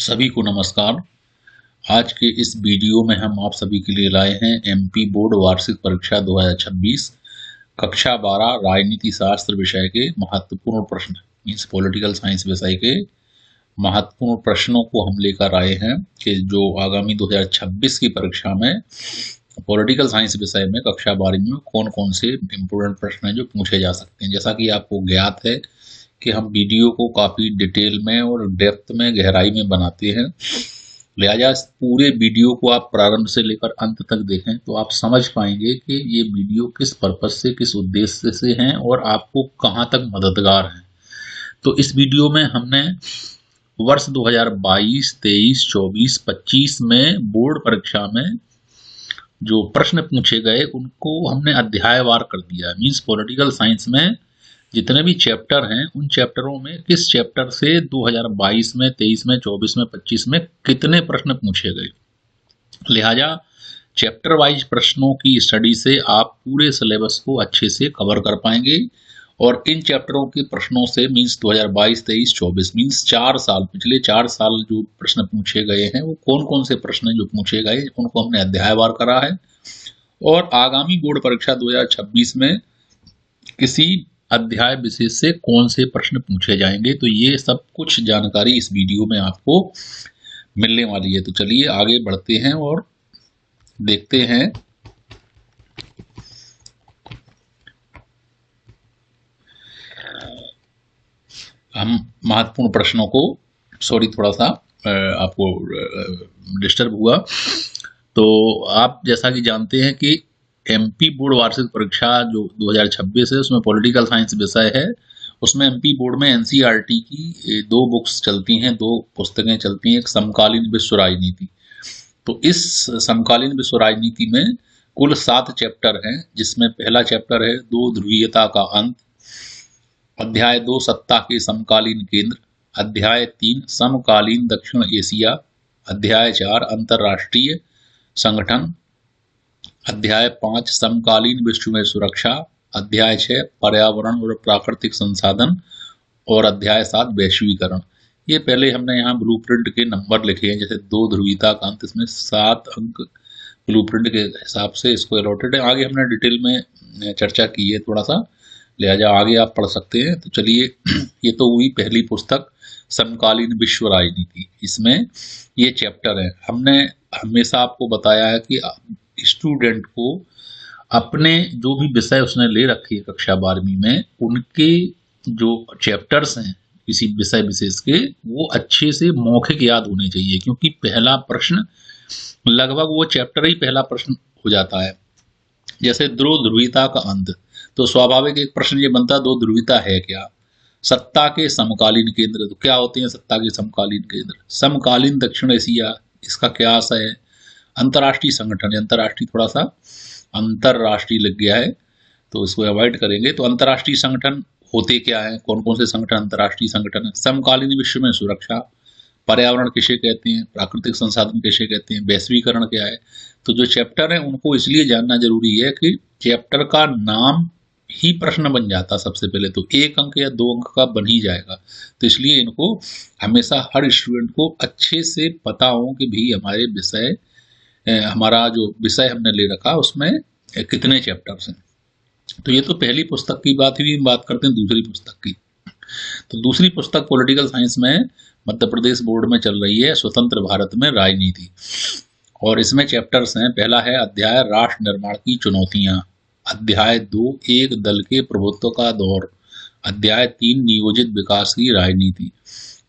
सभी को नमस्कार। आज के इस वीडियो में हम आप सभी के लिए लाए हैं एमपी बोर्ड वार्षिक परीक्षा 2026 कक्षा 12 राजनीति शास्त्र विषय के महत्वपूर्ण प्रश्न मीन्स पॉलिटिकल साइंस विषय के महत्वपूर्ण प्रश्नों को हम लेकर आए हैं कि जो आगामी 2026 की परीक्षा में पॉलिटिकल साइंस विषय में कक्षा 12 में कौन कौन से इम्पोर्टेंट प्रश्न हैं जो पूछे जा सकते हैं। जैसा कि आपको ज्ञात है कि हम वीडियो को काफ़ी डिटेल में और डेप्थ में गहराई में बनाते हैं, लिहाजा पूरे वीडियो को आप प्रारंभ से लेकर अंत तक देखें तो आप समझ पाएंगे कि ये वीडियो किस पर्पज से, किस उद्देश्य से हैं और आपको कहाँ तक मददगार हैं। तो इस वीडियो में हमने वर्ष 2022, 23, 24, 25 में बोर्ड परीक्षा में जो प्रश्न पूछे गए उनको हमने अध्यायवार कर दिया। मीन्स पॉलिटिकल साइंस में जितने भी चैप्टर हैं उन चैप्टरों में किस चैप्टर से 2022 में, 23 में, 24 में, 25 में कितने प्रश्न पूछे गए। लिहाजा चैप्टर वाइज प्रश्नों की स्टडी से आप पूरे सिलेबस को अच्छे से कवर कर पाएंगे और इन चैप्टरों के प्रश्नों से मीन्स 2022, 23, 24 मीन्स 4 साल, पिछले 4 साल जो प्रश्न पूछे गए हैं वो कौन कौन से प्रश्न जो पूछे गए उनको हमने अध्यायवार करा है और आगामी बोर्ड परीक्षा 2026 में किसी अध्याय विशेष से कौन से प्रश्न पूछे जाएंगे। तो ये सब कुछ जानकारी इस वीडियो में आपको मिलने वाली है। तो चलिए आगे बढ़ते हैं और देखते हैं हम महत्वपूर्ण प्रश्नों को। सॉरी, थोड़ा सा आपको डिस्टर्ब हुआ। तो आप जैसा कि जानते हैं कि एमपी बोर्ड वार्षिक परीक्षा जो 2026 है उसमें पॉलिटिकल साइंस विषय है। उसमें एमपी बोर्ड में एनसीईआरटी की 2 बुक्स चलती हैं, 2 पुस्तकें चलती हैं। एक समकालीन विश्व राजनीति। तो इस समकालीन विश्व राजनीति में कुल 7 चैप्टर हैं, जिसमें पहला चैप्टर है 2 ध्रुवीयता का अंत, अध्याय 2 सत्ता के समकालीन केंद्र, अध्याय 3 समकालीन दक्षिण एशिया, अध्याय 4 अंतर्राष्ट्रीय संगठन, अध्याय 5 समकालीन विश्व में सुरक्षा, अध्याय 6 पर्यावरण और प्राकृतिक संसाधन और अध्याय 7 वैश्वीकरण। ये पहले हमने यहाँ ब्लूप्रिंट के नंबर लिखे हैं, जैसे 2 ध्रुवीयता का अंत, इसमें 7 अंक ब्लूप्रिंट के हिसाब से इसको अलॉटेड है। आगे हमने डिटेल में चर्चा की है थोड़ा सा, लिहाजा आगे आप पढ़ सकते हैं। तो चलिए, ये तो हुई पहली पुस्तक समकालीन विश्व राजनीति। इसमें ये चैप्टर है। हमने हमेशा आपको बताया है कि स्टूडेंट को अपने जो भी विषय उसने ले रखी है कक्षा 12वीं में, उनके जो चैप्टर्स हैं किसी विषय विशेष के, वो अच्छे से मौखिक याद होने चाहिए, क्योंकि पहला प्रश्न लगभग वो चैप्टर ही पहला प्रश्न हो जाता है। जैसे 2 ध्रुवीयता का अंत, तो स्वाभाविक एक प्रश्न ये बनता है 2 ध्रुवीयता है क्या। सत्ता के समकालीन केंद्र, तो क्या होते हैं सत्ता के समकालीन केंद्र। समकालीन दक्षिण एशिया, इसका क्या आशय है। अंतर्राष्ट्रीय संगठन, अंतर्राष्ट्रीय थोड़ा सा अंतर्राष्ट्रीय लग गया है तो इसको अवॉइड करेंगे। तो अंतर्राष्ट्रीय संगठन होते क्या है, कौन कौन से संगठन अंतर्राष्ट्रीय संगठन है। समकालीन विश्व में सुरक्षा, पर्यावरण किसे कहते हैं, प्राकृतिक संसाधन किसे कहते हैं, वैश्वीकरण क्या है। तो जो चैप्टर है उनको इसलिए जानना जरूरी है कि चैप्टर का नाम ही प्रश्न बन जाता सबसे पहले, तो 1 अंक या 2 अंक का बन ही जाएगा। तो इसलिए इनको हमेशा हर स्टूडेंट को अच्छे से पता हो कि भी हमारे विषय, हमारा जो विषय हमने ले रखा उसमें कितने चैप्टर्स हैं। तो ये तो पहली पुस्तक की बात हुई। बात करते हैं दूसरी पुस्तक की। तो दूसरी पुस्तक पॉलिटिकल साइंस में मध्य प्रदेश बोर्ड में चल रही है, स्वतंत्र भारत में राजनीति, और इसमें चैप्टर्स हैं। पहला है अध्याय राष्ट्र निर्माण की चुनौतियां, अध्याय 2 एक दल के प्रभुत्व का दौर, अध्याय 3 नियोजित विकास की राजनीति,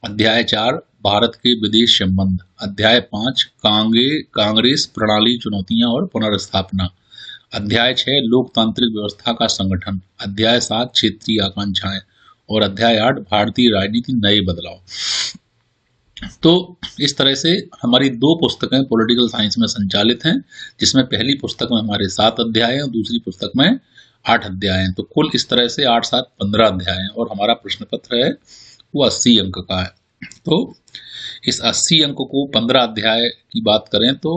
अध्याय 4 भारत के विदेश संबंध, अध्याय 5 कांग्रेस प्रणाली चुनौतियां और पुनर्स्थापना, अध्याय 6 लोकतांत्रिक व्यवस्था का संगठन, अध्याय 7 क्षेत्रीय आकांक्षाएं और अध्याय 8 भारतीय राजनीति नए बदलाव। तो इस तरह से हमारी 2 पुस्तकें पॉलिटिकल साइंस में संचालित हैं, जिसमें पहली पुस्तक में हमारे 7 अध्याय हैं और दूसरी पुस्तक में 8 अध्याय हैं। तो कुल इस तरह से 8, 7, 15 अध्याय हैं और हमारा प्रश्न पत्र है वो 80 अंक का है। तो इस 80 अंक को 15 अध्याय की बात करें तो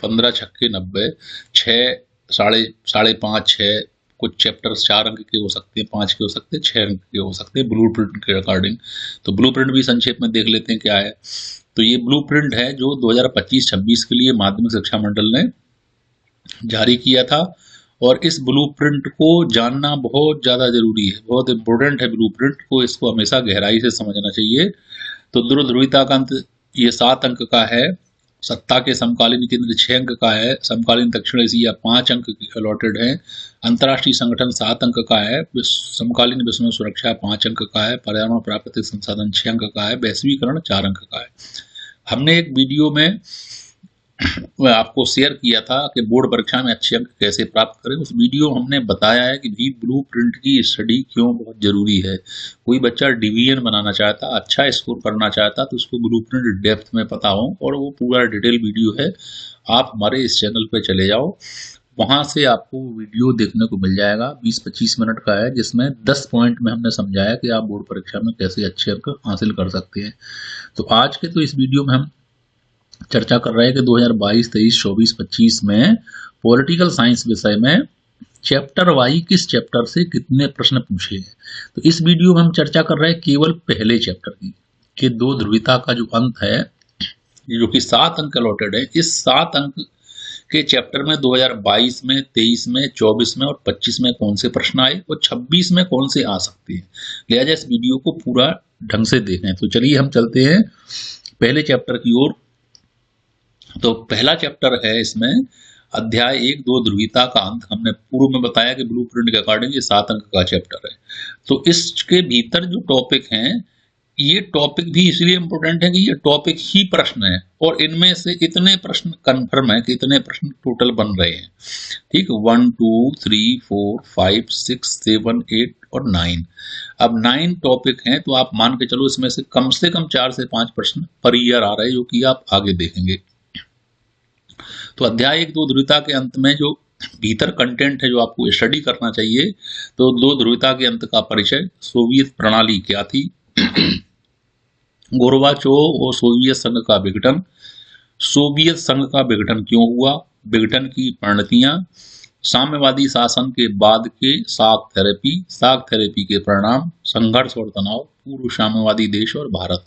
15 छक्के 90, 6 साढ़े 5, 6 कुछ चैप्टर्स 4 अंक के हो सकते हैं, 5 के हो सकते हैं, 6 अंक के हो सकते हैं ब्लूप्रिंट के अकॉर्डिंग। तो ब्लूप्रिंट भी संक्षेप में देख लेते हैं क्या है। तो ये ब्लूप्रिंट है जो 2025-26 के लिए माध्यमिक शिक्षा मंडल ने जारी किया था, और इस ब्लूप्रिंट को जानना बहुत ज़्यादा जरूरी है, बहुत इंपॉर्टेंट है ब्लूप्रिंट को, इसको हमेशा गहराई से समझना चाहिए। तो ध्रुवीयता का अंत ये 7 अंक का है, सत्ता के समकालीन केंद्र 6 अंक का है, समकालीन दक्षिण एशिया 5 अंक अलॉटेड है, अंतर्राष्ट्रीय संगठन 7 अंक का है, समकालीन विश्व में सुरक्षा 5 अंक का है, पर्यावरण प्राकृतिक संसाधन 6 अंक का है, वैश्वीकरण 4 अंक का है। हमने एक वीडियो में आपको शेयर किया था कि बोर्ड परीक्षा में अच्छे अंक कैसे प्राप्त करें। उस वीडियो में हमने बताया है कि भी ब्लूप्रिंट की स्टडी क्यों बहुत जरूरी है। कोई बच्चा डिवीजन बनाना चाहता, अच्छा स्कोर करना चाहता, तो उसको ब्लूप्रिंट डेप्थ में पता हो, और वो पूरा डिटेल वीडियो है। आप हमारे इस चैनल पे चले जाओ, वहां से आपको वीडियो देखने को मिल जाएगा, 20-25 मिनट का है, जिसमें 10 पॉइंट में हमने समझाया कि आप बोर्ड परीक्षा में कैसे अच्छे अंक हासिल कर सकते हैं। तो आज के इस वीडियो में हम चर्चा कर रहे हैं कि 2022, 23, 24, 25 में पॉलिटिकल साइंस विषय में चैप्टर वाई किस चैप्टर से कितने प्रश्न पूछे हैं। तो इस वीडियो में हम चर्चा कर रहे हैं केवल पहले चैप्टर की, कि 2 ध्रुवीयता का जो अंत है, जो कि 7 अंक अलॉटेड है, इस 7 अंक के चैप्टर में 2022 में, 23 में, 24 में और 25 में कौन से प्रश्न आए और 26 में कौन से आ सकते हैं। लिहाजा इस वीडियो को पूरा ढंग से देखें। तो चलिए हम चलते हैं पहले चैप्टर की ओर। तो पहला चैप्टर है, इसमें अध्याय 1-2 ध्रुवीयता का अंत। हमने पूर्व में बताया कि ब्लूप्रिंट के अकॉर्डिंग ये 7 अंक का चैप्टर है। तो इसके भीतर जो टॉपिक हैं, ये टॉपिक भी इसलिए इंपॉर्टेंट है कि ये टॉपिक ही प्रश्न है, और इनमें से इतने प्रश्न कंफर्म है कि इतने प्रश्न टोटल बन रहे हैं। ठीक, 1, 2, 3, 4, 5, 6, 7, 8 और 9। अब 9 टॉपिक हैं, तो आप मान के चलो इसमें से कम 4 से 5 प्रश्न पर ईयर आ रहे हैं, जो कि आप आगे देखेंगे। तो अध्याय 1-2 ध्रुवीयता के अंत में जो भीतर कंटेंट है जो आपको स्टडी करना चाहिए, तो 2 ध्रुवीयता के अंत का परिचय, सोवियत प्रणाली क्या थी, गोर्बाचोव और सोवियत संघ का विघटन, सोवियत संघ का विघटन क्यों हुआ, विघटन की परिणतियां, साम्यवादी शासन के बाद के साख थेरेपी के परिणाम, संघर्ष और तनाव, पूर्व साम्यवादी देश और भारत।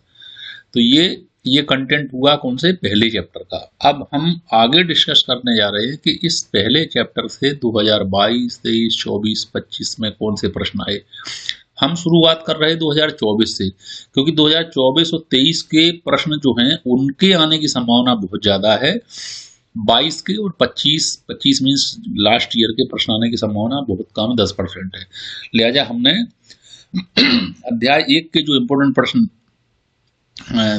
तो ये कंटेंट हुआ कौन से, पहले चैप्टर का। अब हम आगे डिस्कस करने जा रहे हैं कि इस पहले चैप्टर से 2022, 23, 24, 25 में कौन से प्रश्न आए। हम शुरुआत कर रहे हैं 2024 से, क्योंकि 2024 और 23 के प्रश्न जो हैं उनके आने की संभावना बहुत ज्यादा है। 22 के और 25 मीन्स लास्ट ईयर के प्रश्न आने की संभावना बहुत कम, 10% है। लिहाजा हमने अध्याय 1 के जो इम्पोर्टेंट प्रश्न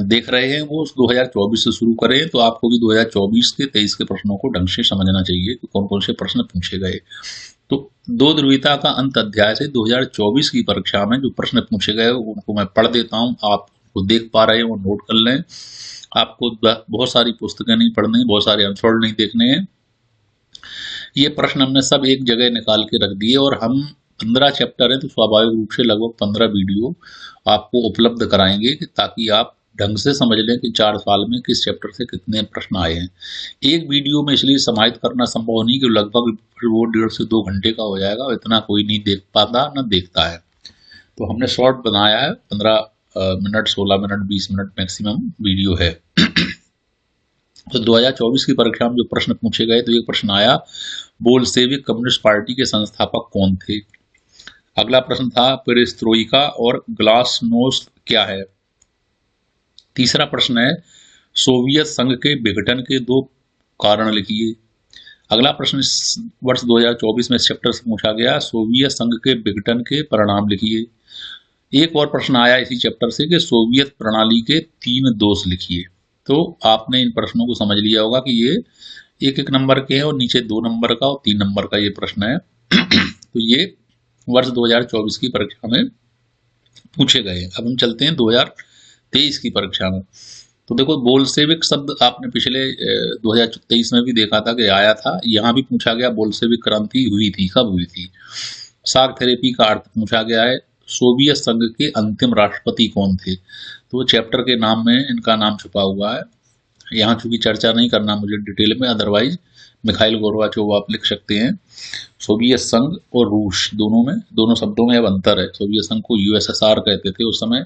देख रहे हैं वो 2024 से शुरू करें, तो आपको भी 2024 के 23 के प्रश्नों को ढंग से समझना चाहिए कि कौन कौन से प्रश्न पूछे गए। तो 2 ध्रुवीयता का अंत अध्याय से 2024 की परीक्षा में जो प्रश्न पूछे गए उनको मैं पढ़ देता हूं, आप उनको देख पा रहे हैं और नोट कर लें। आपको बहुत सारी पुस्तकें नहीं पढ़नी, बहुत सारे आंसर नहीं देखने हैं। ये प्रश्न हमने सब एक जगह निकाल के रख दिए, और हम 15 चैप्टर है, तो स्वाभाविक रूप से लगभग 15 वीडियो आपको उपलब्ध कराएंगे, ताकि आप ढंग से समझ लें कि 4 साल में किस चैप्टर से कितने प्रश्न आए हैं। एक वीडियो में इसलिए समाहित करना संभव नहीं कि लगभग वो 1.5 से 2 घंटे का हो जाएगा, इतना कोई नहीं देख पाता, ना देखता है। तो हमने शॉर्ट बनाया है, 15 minute, 16 minute, 20 minute maximum video है। तो 2024 की परीक्षा में जो प्रश्न पूछे गए, तो एक प्रश्न आया, बोल्शेविक कम्युनिस्ट पार्टी के संस्थापक कौन थे। अगला प्रश्न था, पेरेस्ट्रोइका और ग्लासनोस्ट क्या है। तीसरा प्रश्न है, सोवियत संघ के विघटन के 2 कारण लिखिए। अगला प्रश्न वर्ष 2024 में इस चैप्टर से पूछा गया, सोवियत संघ के विघटन के परिणाम लिखिए। एक और प्रश्न आया इसी चैप्टर से कि सोवियत प्रणाली के 3 दोष लिखिए। तो आपने इन प्रश्नों को समझ लिया होगा कि ये 1-1 नंबर के हैं, और नीचे 2 नंबर का और 3 नंबर का ये प्रश्न है। तो ये वर्ष 2024 की परीक्षा में पूछे गए। अब हम चलते हैं 2023 की परीक्षा में। तो देखो, बोल्शेविक शब्द आपने पिछले 2023 में भी देखा था कि आया था, यहाँ भी पूछा गया बोल्शेविक क्रांति हुई थी, कब हुई थी। साख थेरेपी का अर्थ पूछा गया है, सोवियत संघ के अंतिम राष्ट्रपति कौन थे। तो चैप्टर के नाम में इनका नाम छुपा हुआ है, यहाँ चूंकि चर्चा नहीं करना मुझे डिटेल में, अदरवाइज मिखाइल गोर्बाचोव आप लिख सकते हैं। सोवियत संघ और रूस दोनों शब्दों में अब अंतर है। सोवियत संघ को यूएसएसआर कहते थे उस समय,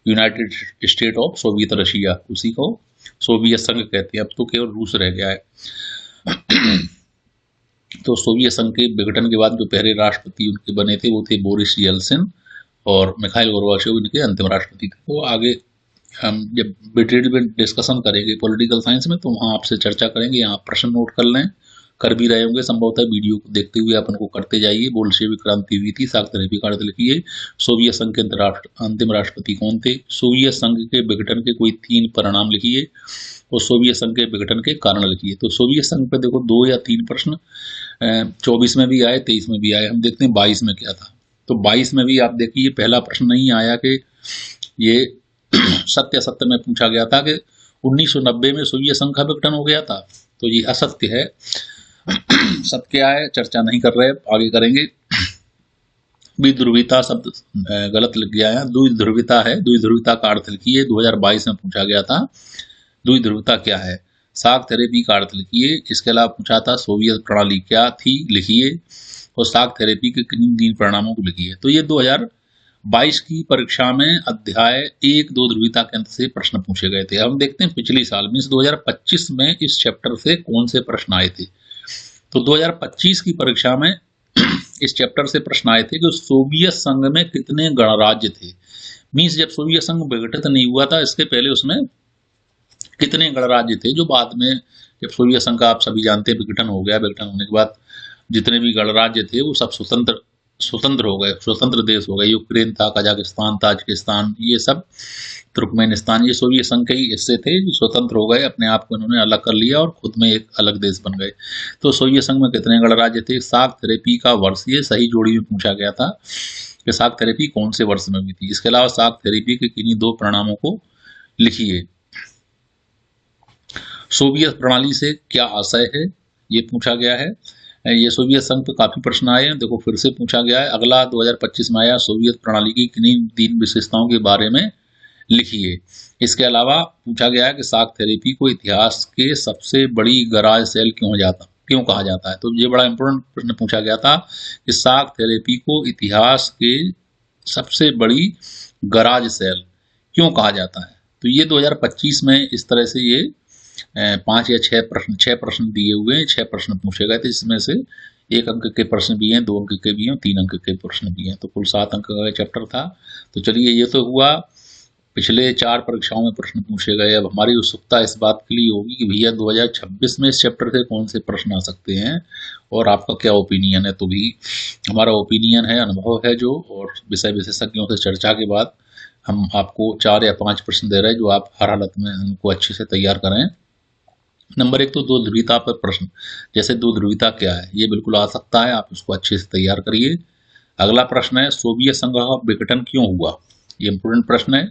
United state of Soviet Russia, उसी को सोवियत संघ कहते हैं। अब तो केवल रूस रह गया है। तो सोवियत संघ के विघटन के बाद जो पहले राष्ट्रपति उनके बने थे वो थे बोरिस येल्सिन, और मिखाइल गोर्बाचोव इनके अंतिम राष्ट्रपति थे। तो आगे हम जब डिटेल में डिस्कशन करेंगे पॉलिटिकल साइंस में तो वहाँ आपसे चर्चा करेंगे। यहाँ प्रश्न नोट कर लें, कर भी रहे होंगे संभवतः, वीडियो को देखते हुए अपन को करते जाइए। बोल्शेविक क्रांति हुई थी, साख्त-थेरेपी का अर्थ लिखिए। सोवियत संघ के अंतिम राष्ट्रपति कौन थे? सोवियत संघ के विघटन के कोई 3 परिणाम लिखिए और सोवियत संघ के विघटन के कारण लिखिए। तो सोवियत संघ पे देखो 2 या 3 प्रश्न 24 में भी आए, 23 में भी आए। हम देखते हैं 22 में क्या था। तो 22 में भी आप देखिए पहला प्रश्न नहीं आया कि ये सत्य असत्य में पूछा गया था कि 1990 में सोवियत संघ का विघटन हो गया था, तो ये असत्य है। सत्य क्या है चर्चा नहीं कर रहे, आगे करेंगे। द्विध्रुविता शब्द गलत लिख गया है, द्विध्रुविता है। द्विध्रुविता का अर्थ लिखिए, 2022 में पूछा गया था। द्विध्रुविता क्या है? साख्त-थेरेपी का अर्थ लिखिए। इसके अलावा पूछा था सोवियत प्रणाली क्या थी, लिखिए। और साख्त-थेरेपी के किन 3 परिणामों को लिखिए। तो ये 2022 की परीक्षा में अध्याय 1 2 ध्रुवीयता के अंत से प्रश्न पूछे गए थे। हम देखते हैं पिछली साल मीन्स 2025 में इस चैप्टर से कौन से प्रश्न आए थे। तो 2025 की परीक्षा में इस चैप्टर से प्रश्न आए थे कि सोवियत संघ में कितने गणराज्य थे। मीन्स जब सोवियत संघ विघटित नहीं हुआ था इसके पहले उसमें कितने गणराज्य थे, जो बाद में जब सोवियत संघ का आप सभी जानते हैं विघटन हो गया, विघटन होने के बाद जितने भी गणराज्य थे वो सब स्वतंत्र हो गए, स्वतंत्र देश हो गए। यूक्रेन था, कजाकिस्तान, ताजिकिस्तान, ये सब तुर्कमेनिस्तान, ये सोवियत संघ के ही हिस्से थे जो स्वतंत्र हो गए, अपने आप को इन्होंने अलग कर लिया और खुद में एक अलग देश बन गए। तो सोवियत संघ में कितने गणराज्य थे? साख्त-थेरेपी का वर्ष ये सही जोड़ी में पूछा गया था कि साख्त-थेरेपी कौन से वर्ष में हुई थी। इसके अलावा साख्त-थेरेपी के किन्हीं 2 परिणामों को लिखिए। सोवियत प्रणाली से क्या आशय है, ये पूछा गया है। ये सोवियत संघ पे काफी प्रश्न आए हैं, देखो फिर से पूछा गया है। अगला 2025 में आया, सोवियत प्रणाली की किन्हीं 3 विशेषताओं के बारे में लिखिए। इसके अलावा पूछा गया है कि साख्त-थेरेपी को इतिहास के सबसे बड़ी गराज सेल क्यों कहा जाता है। तो ये बड़ा इंपॉर्टेंट प्रश्न पूछा गया था कि साख्त-थेरेपी को इतिहास के सबसे बड़ी गराज सेल क्यों कहा जाता है। तो ये 2025 में इस तरह से ये 5 या 6 प्रश्न दिए हुए हैं, 6 प्रश्न पूछे गए थे, जिसमें से 1 अंक के प्रश्न भी हैं, 2 अंक के भी हैं, 3 अंक के प्रश्न भी हैं। तो कुल 7 अंक का चैप्टर था। तो चलिए ये तो हुआ पिछले 4 परीक्षाओं में प्रश्न पूछे गए। अब हमारी उत्सुकता इस बात के लिए होगी कि भैया 2026 में इस चैप्टर से कौन से प्रश्न आ सकते हैं और आपका क्या ओपिनियन है। तो भी हमारा ओपिनियन है, अनुभव है जो, और विषय विशेषज्ञों से चर्चा के बाद हम आपको 4 या 5 प्रश्न दे रहे हैं जो आप हर हालत में उनको अच्छे से तैयार करें। नंबर 1 तो 2 ध्रुवीयता पर प्रश्न, जैसे 2 ध्रुवीयता क्या है ये बिल्कुल आ सकता है, आप उसको अच्छे से तैयार करिए। अगला प्रश्न है सोवियत संघ का विघटन क्यों हुआ, ये इंपोर्टेंट प्रश्न है।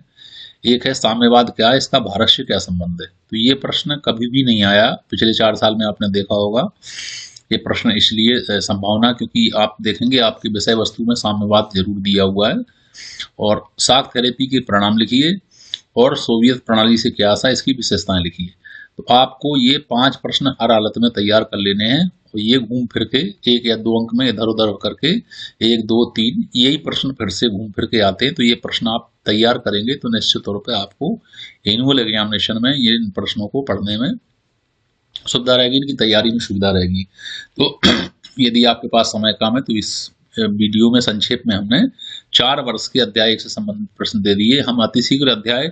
एक है साम्यवाद क्या है, इसका भारत से क्या संबंध है। तो ये प्रश्न कभी भी नहीं आया पिछले 4 साल में, आपने देखा होगा। ये प्रश्न इसलिए संभावना क्योंकि आप देखेंगे आपकी विषय वस्तु में साम्यवाद जरूर दिया हुआ है। और साख्त-थेरेपी के परिणाम लिखिए और सोवियत प्रणाली से क्या आशा, इसकी विशेषताएं लिखिए। तो आपको ये 5 प्रश्न हर हालत में तैयार कर लेने हैं और ये घूम फिर के 1 या 2 अंक में इधर उधर करके 1 2 3 यही प्रश्न फिर से घूम फिर के आते हैं। तो ये प्रश्न आप तैयार करेंगे तो निश्चित तौर पे आपको एनुअल एग्जामिनेशन में ये इन प्रश्नों को पढ़ने में सुविधा रहेगी, इनकी तैयारी में सुविधा रहेगी। तो यदि आपके पास समय कम है तो इस वीडियो में संक्षेप में हमने 4 वर्ष के अध्याय 1 से संबंधित प्रश्न दे दिए। हम अतिशीघ्र अध्याय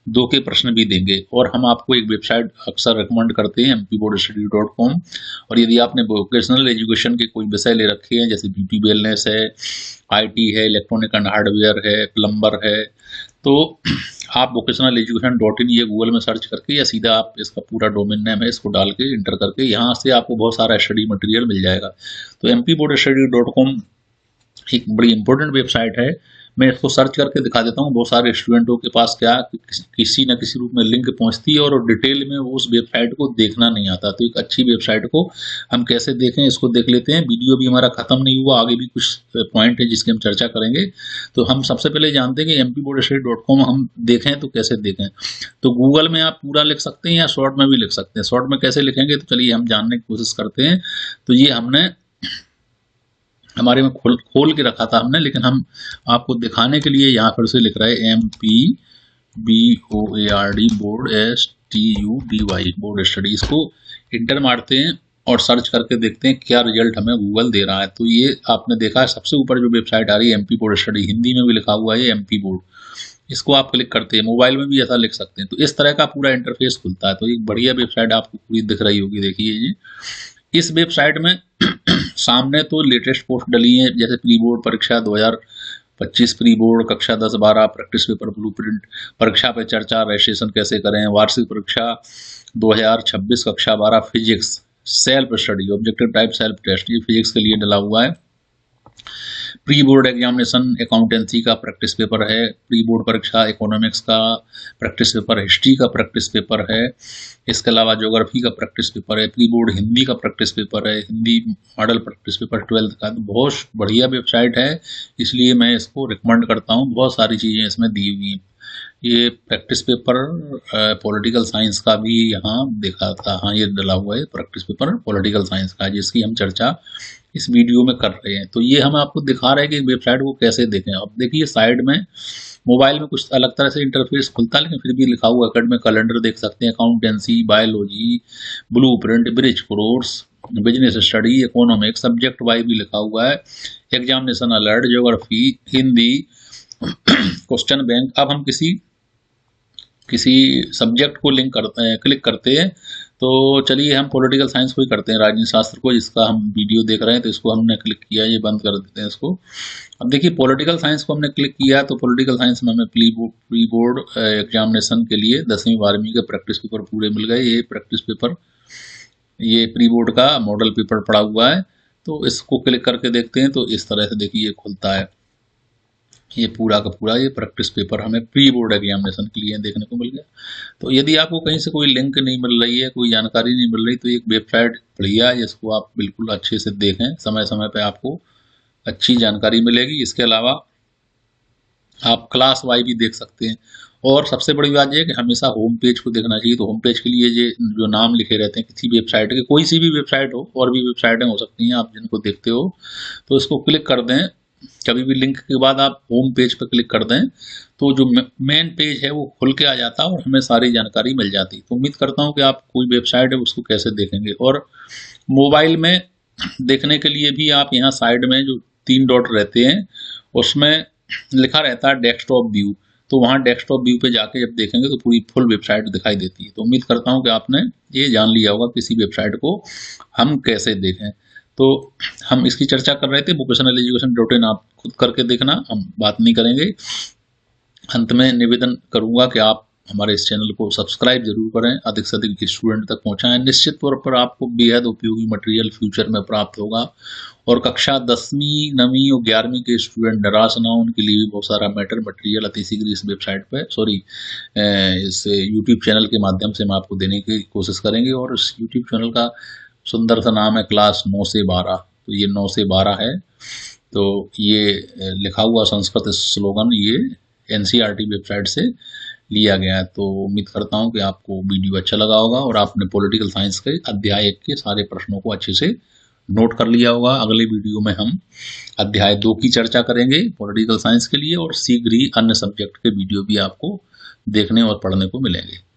2 के प्रश्न भी देंगे और हम आपको एक वेबसाइट अक्सर रिकमेंड करते हैं mpboardstudy.com। और यदि आपने वोकेशनल एजुकेशन के कोई विषय ले रखे हैं जैसे बीपी वेलनेस है, IT है, इलेक्ट्रॉनिक एंड हार्डवेयर है, प्लम्बर है, तो आप vocationaleducation.in ये गूगल में सर्च करके या सीधा आप इसका पूरा डोमेन नेम है इसको डाल के इंटर करके यहाँ से आपको बहुत सारा स्टडी मटेरियल मिल जाएगा। तो mpboardstudy.com एक बड़ी इंपॉर्टेंट वेबसाइट है। मैं इसको सर्च करके दिखा देता हूँ। बहुत सारे स्टूडेंटों के पास क्या किसी न किसी रूप में लिंक पहुंचती है और डिटेल में वो उस वेबसाइट को देखना नहीं आता। तो एक अच्छी वेबसाइट को हम कैसे देखें, इसको देख लेते हैं। वीडियो भी हमारा खत्म नहीं हुआ, आगे भी कुछ पॉइंट है जिसकी हम चर्चा करेंगे। तो हम सबसे पहले जानते हैं कि mpboardstudy.com हम देखें तो कैसे देखें। तो गूगल में आप पूरा लिख सकते हैं या शॉर्ट में भी लिख सकते हैं। शॉर्ट में कैसे लिखेंगे तो चलिए हम जानने की कोशिश करते हैं। तो ये हमने हमारे में खोल के रखा था हमने, लेकिन हम आपको दिखाने के लिए यहाँ फिर से लिख रहे हैं MPBOARD board STUDY board study. इसको इंटर मारते हैं और सर्च करके देखते हैं क्या रिजल्ट हमें गूगल दे रहा है। तो ये आपने देखा है सबसे ऊपर जो वेबसाइट आ रही है MP बोर्ड स्टडी, हिंदी में भी लिखा हुआ है MP बोर्ड। इसको आप क्लिक करते हैं, मोबाइल में भी ऐसा लिख सकते हैं। तो इस तरह का पूरा इंटरफेस खुलता है। तो एक बढ़िया वेबसाइट आपको पूरी दिख रही होगी, देखिए जी। इस वेबसाइट में सामने तो लेटेस्ट पोस्ट डली है, जैसे प्री बोर्ड परीक्षा 2025, प्री बोर्ड कक्षा 10-12, प्रैक्टिस पेपर ब्लूप्रिंट, परीक्षा पे चर्चा, रजिस्ट्रेशन कैसे करें, वार्षिक परीक्षा 2026 कक्षा 12 physics, self study, objective type self test, ये फिजिक्स के लिए डला हुआ है। प्री बोर्ड एग्जामिनेशन अकाउंटेंसी का प्रैक्टिस पेपर है, प्री बोर्ड परीक्षा इकोनॉमिक्स का प्रैक्टिस पेपर, हिस्ट्री का प्रैक्टिस पेपर है, इसके अलावा ज्योग्राफी का प्रैक्टिस पेपर है, प्री बोर्ड हिंदी का प्रैक्टिस पेपर है, Hindi model practice paper 12th का। तो बहुत बढ़िया वेबसाइट है, इसलिए मैं इसको रिकमेंड करता हूँ। बहुत सारी चीज़ें इसमें दी हुई हैं। ये प्रैक्टिस पेपर पॉलिटिकल साइंस का भी यहाँ देखा था, हाँ ये डला हुआ है प्रैक्टिस पेपर पॉलिटिकल साइंस का, जिसकी हम चर्चा इस वीडियो में कर रहे हैं। तो ये हम आपको दिखा रहे हैं कि वेबसाइट को कैसे देखें। अब देखिए साइड में मोबाइल में कुछ अलग तरह से इंटरफेस खुलता है, लेकिन फिर भी लिखा हुआ एकेडमिक कैलेंडर देख सकते हैं, accountancy, biology, blueprint, bridge course, business study, economics, subject wise भी लिखा हुआ है, examination alert, geography, Hindi, question bank. अब हम किसी सब्जेक्ट को लिंक करते हैं, क्लिक करते हैं। तो चलिए हम पॉलिटिकल साइंस को ही करते हैं, राजनीति शास्त्र को, जिसका हम वीडियो देख रहे हैं। तो इसको हमने क्लिक किया, ये बंद कर देते हैं इसको। अब देखिए पॉलिटिकल साइंस को हमने क्लिक किया तो पॉलिटिकल साइंस में हमें प्री बोर्ड एग्जामिनेशन के लिए 10वीं 12वीं के प्रैक्टिस पेपर पूरे मिल गए। ये प्रैक्टिस पेपर, ये प्री बोर्ड का मॉडल पेपर पड़ा हुआ है। तो इसको क्लिक करके देखते हैं तो इस तरह से देखिए ये खुलता है। ये पूरा का पूरा ये प्रैक्टिस पेपर हमें प्री बोर्ड एग्जामिनेशन के लिए देखने को मिल गया। तो यदि आपको कहीं से कोई लिंक नहीं मिल रही है, कोई जानकारी नहीं मिल रही, तो एक वेबसाइट बढ़िया है जिसको आप बिल्कुल अच्छे से देखें, समय समय पे आपको अच्छी जानकारी मिलेगी। इसके अलावा आप क्लास वाइज भी देख सकते हैं। और सबसे बड़ी बात यह है कि हमेशा होम पेज को देखना चाहिए। तो होम पेज के लिए ये जो नाम लिखे रहते हैं किसी वेबसाइट के, कोई सी भी वेबसाइट हो, और भी वेबसाइटें हो सकती हैं आप जिनको देखते हो, तो इसको क्लिक कर दें। कभी भी लिंक के बाद आप होम पेज पर क्लिक कर दें तो जो मेन पेज है वो खुल के आ जाता है और हमें सारी जानकारी मिल जाती है। तो उम्मीद करता हूँ कि आप कोई वेबसाइट है उसको कैसे देखेंगे। और मोबाइल में देखने के लिए भी आप यहाँ साइड में जो 3 डॉट रहते हैं उसमें लिखा रहता है डेस्कटॉप व्यू। तो वहाँ डेस्कटॉप व्यू पे जाके जब देखेंगे तो पूरी फुल वेबसाइट दिखाई देती है। तो उम्मीद करता हूँ कि आपने ये जान लिया होगा किसी वेबसाइट को हम कैसे देखें। तो हम इसकी चर्चा कर रहे थे, vocationaleducation.in आप खुद करके देखना, हम बात नहीं करेंगे। अंत में निवेदन करूंगा कि आप हमारे इस चैनल को सब्सक्राइब जरूर करें, अधिक से अधिक स्टूडेंट तक पहुंचाएं। निश्चित तौर पर आपको बेहद उपयोगी मटेरियल फ्यूचर में प्राप्त होगा। और कक्षा 10वीं 9वीं और 11वीं के स्टूडेंट निराश ना हो, उनके लिए भी बहुत सारा मटेरियल अति शीघ्र इस वेबसाइट पे इस यूट्यूब चैनल के माध्यम से हम आपको देने की कोशिश करेंगे। और इस यूट्यूब चैनल का सुंदर सा नाम है क्लास 9 से 12। तो ये 9 से 12 है। तो ये लिखा हुआ संस्कृत स्लोगन ये NCERT वेबसाइट से लिया गया है। तो उम्मीद करता हूँ कि आपको वीडियो अच्छा लगा होगा और आपने पॉलिटिकल साइंस के अध्याय 1 के सारे प्रश्नों को अच्छे से नोट कर लिया होगा। अगले वीडियो में हम अध्याय 2 की चर्चा करेंगे पॉलिटिकल साइंस के लिए, और शीघ्र ही अन्य सब्जेक्ट के वीडियो भी आपको देखने और पढ़ने को मिलेंगे।